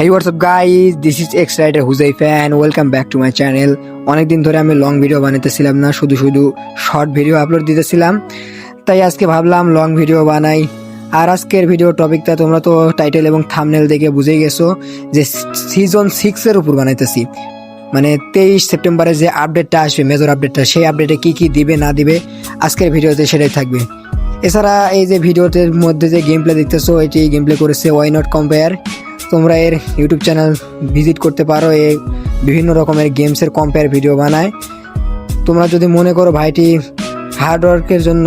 Hey, what's up guys, this is X-Rider Huzaifa and welcome back to my channel. অনেক দিন ধরে আমি long video বানাতেছিলাম না, শুধু শর্ট ভিডিও আপলোড দিতেছিলাম। তাই আজকে ভাবলাম লং ভিডিও বানাই। আর আজকের ভিডিও টপিকটা তোমরা তো টাইটেল এবং থাম্বনেল দেখে বুঝেই গেছো যে সিজন 6 এর উপর বানাইতেছি। মানে 23 সেপ্টেম্বরে যে আপডেটটা আসবে, মেজর আপডেটটা, সেই আপডেটে কি কি দিবে না দিবে আজকের ভিডিওতে সেটাই থাকবে। এছাড়া এই যে ভিডিওটির মধ্যে যে গেম প্লে দেখতেছো, এটি গেম প্লে করেছে ওয়াই নট কম্পেয়ার। তোমরা এর ইউটিউব চ্যানেল ভিজিট করতে পারো, এই বিভিন্ন রকমের গেমসের কম্পেয়ার ভিডিও বানায়। তোমরা যদি মনে করো ভাইটি হার্ডওয়ার্কের জন্য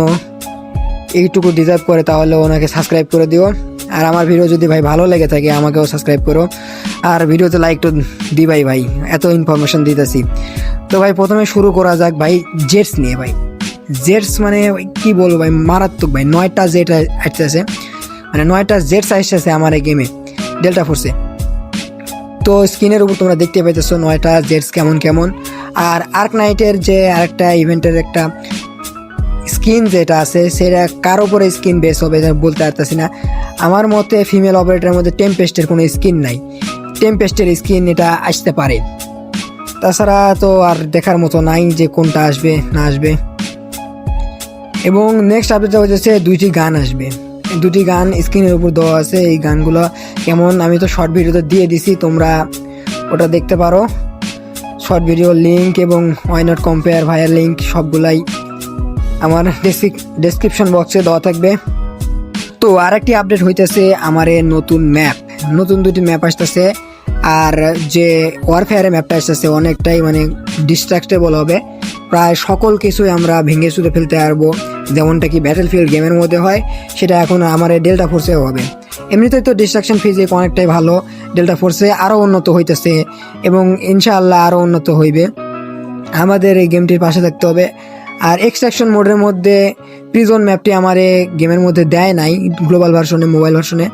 এইটুকু ডিজার্ভ করে, তাহলে ওনাকে সাবস্ক্রাইব করে দিও। আর আমার ভিডিও যদি ভাই ভালো লেগে থাকে আমাকেও সাবস্ক্রাইব করো, আর ভিডিওতে লাইক তো দিবাই ভাই, এত ইনফরমেশন দিতেছি। তো ভাই প্রথমে শুরু করা যাক ভাই জেটস নিয়ে। ভাই জেটস মানে কি বলবো ভাই, মারাত্মক ভাই। 9টা জেট আসতেছে, মানে 9টা জেটস আসতেছে আমার এই গেমে ডেল্টা ফোর্সে। তো স্ক্রিনের উপর তোমরা দেখতে পাইতেছো 9টা জেটস কেমন কেমন। আর আর্ক নাইটের যে আরেকটা ইভেন্টের একটা স্কিন যেটা আছে, সেটা কার উপরে স্কিন বেস হবে বলতে পারতেছি না। আমার মতে ফিমেল অপারেটরের মধ্যে টেম্পেস্টের কোনো স্কিন নাই, টেম্পেস্টের স্কিন এটা আসতে পারে। তাছাড়া তো আর দেখার মতো নাই যে কোনটা আসবে না আসবে। এবং নেক্সট আপডেটটা হচ্ছে 2টি গান আসবে। 2টি গান স্ক্রিনের উপর দেওয়া আছে। এই গানগুলো কেমন আমি তো শর্ট ভিডিওতে দিয়ে দিছি, তোমরা ওটা দেখতে পারো। শর্ট ভিডিও লিঙ্ক এবং ওয়াই নট কম্পেয়ার ভাইয়ের লিঙ্ক সবগুলাই আমার ডেসক্রিপশন বক্সে দেওয়া থাকবে। তো আরেকটি আপডেট হইতেছে আমার নতুন ম্যাপ, নতুন 2টি ম্যাপ আসতেছে। আর যে ওয়ারফেয়ারের ম্যাপটা আসতেছে অনেকটাই মানে ডিস্ট্রাক্টেবল হবে। প্রায় সকল কিছুই আমরা ভেঙে চুরে ফেলতে পারবো, যেমনটা কি ব্যাটেলফিল্ড গেমের মধ্যে হয়, সেটা এখন আমার ডেল্টা ফোর্সেও হবে। এমনিতেই তো ডিস্ট্রাকশন ফিজিক অনেকটাই ভালো, ডেল্টা ফোর্সে আরও উন্নত হইতেছে এবং ইনশাআল্লাহ আরও উন্নত হইবে। আমাদের এই গেমটির পাশে থাকতে হবে। আর এক্সট্রাকশন মোডের মধ্যে প্রিজন ম্যাপটি আমার গেমের মধ্যে দেয় নাই, গ্লোবাল ভার্সনে, মোবাইল ভার্সনে।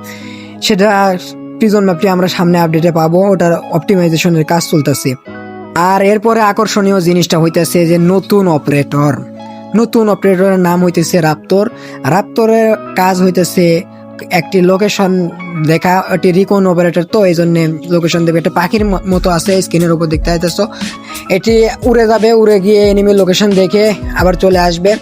সেটা প্রিজন ম্যাপটি আমরা সামনে আপডেটে পাবো, ওটার অপটিমাইজেশনের কাজ চলতেছে। আর এরপরে আকর্ষণীয় জিনিসটা হইতেছে যে নতুন অপারেটরের নাম হইতেছে রাপ্তর। রাপ্তরের কাজ হইতেছে একটি লোকেশন দেখা, একটি রিকন অপারেটর, তো এই জন্য লোকেশন দেবে। একটা পাখির মতো আছে স্ক্রিনের উপর দেখতে পাইতেছো, এটি উড়ে যাবে, উড়ে গিয়ে এনিমি লোকেশন দেখে আবার চলে আসবে।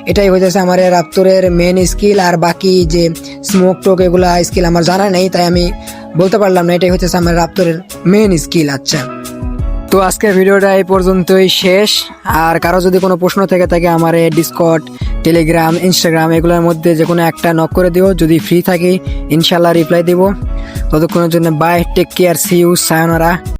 এটাই হইতেছে আমার রাপ্তরের মেন স্কিল। আর বাকি যে স্মোক টোক এগুলা স্কিল আমার জানা নেই, তাই আমি বলতে পারলাম না। এটাই হইতেছে আমার রাপ্তরের মেন স্কিল। আচ্ছা, তো আজকের ভিডিওটা এই পর্যন্তই শেষ। আর কারো যদি কোনো প্রশ্ন থেকে থাকে আমার ডিসকর্ড, টেলিগ্রাম, ইনস্টাগ্রাম এগুলোর মধ্যে যে কোনো একটা নক করে দিও। যদি ফ্রি থাকি ইনশাল্লাহ রিপ্লাই দিব। ততক্ষণের জন্য bye, take care, see you, সায়োনারা।